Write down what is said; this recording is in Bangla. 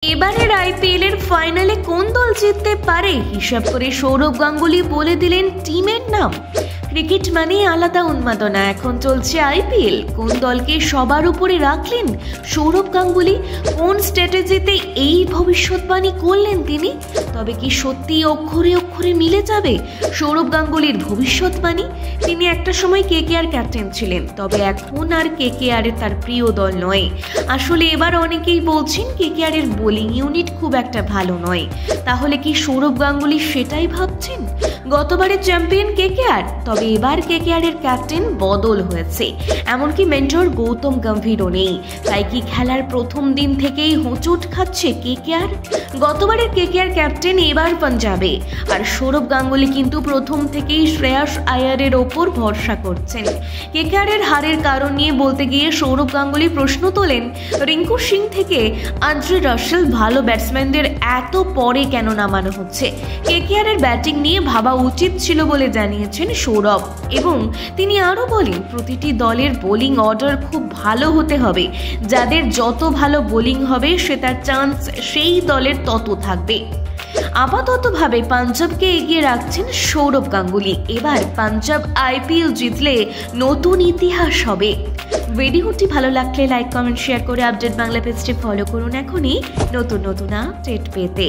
এবারের আইপিএল এর ফাইনালে কোন দল জিততে পারে হিসাব করে সৌরভ গাঙ্গুলি বলে দিলেন টিমের নাম। ক্রিকেট মানে আলাদা উন্মাদনা। এখন চলছে আইপিএল, কোন দলকে সবার উপরে রাখলেন সৌরভ গাঙ্গুলি? কোন স্ট্র্যাটেজিতে এই ভবিষ্যৎবাণী করলেন তিনি? তবে কি সত্যি অক্ষরে অক্ষরে মিলে যাবে সৌরভ গাঙ্গুলির ভবিষ্যৎবাণী? তিনি একটা সময় কেকেআর ক্যাপ্টেন ছিলেন, তবে এখন আর কেকেআর তার প্রিয় দল নয়। আসলে এবার অনেকেই বলছেন কেকেআর এর বোলিং ইউনিট খুব একটা ভালো নয়। তাহলে কি সৌরভ গাঙ্গুলি সেটাই ভাবছেন? গতবারের চ্যাম্পিয়ন কেকেআর, তবে এবার কেকেআর এর ক্যাপ্টেন বদল হয়েছে, এমনকি মেন্টর গৌতম গম্ভীরও নেই। তাই কি খেলার প্রথম দিন থেকেই হোঁচট খাচ্ছে কেকেআর? গতবারের কেকেআর ক্যাপ্টেন এবার পাঞ্জাবে, আর সৌরভ গাঙ্গুলি কিন্তু প্রথম থেকেই শ্রেয়াস আয়ারের ওপর ভরসা করছেন। কেকেআর এর হারের কারণ নিয়ে বলতে গিয়ে সৌরভ গাঙ্গুলি প্রশ্ন তোলেন, রিঙ্কু সিং থেকে আন্দ্রে রাসেল ভালো ব্যাটসম্যানদের এত পরে কেন নামানো হচ্ছে? কেকেআর এর ব্যাটিং নিয়ে ভাবা উচিত ছিল বলে জানিয়েছেন সৌরভ, এবং তিনি আরও বলেন প্রতিটি দলের বোলিং অর্ডার খুব ভালো হতে হবে। যাদের যত ভালো বোলিং হবে সে তার চান্স সেই দলের তত থাকবে। আপাততভাবে পাঞ্জাবকে এগিয়ে রাখছেন সৌরভ গাঙ্গুলি। এবার পাঞ্জাব আইপিএল জিতলে নতুন ইতিহাস হবে। ভিডিওটি ভালো লাগলে লাইক, কমেন্ট, শেয়ার করে আপডেট বাংলা পেজটি ফলো করুন এখনই নতুন আপডেট পেতে।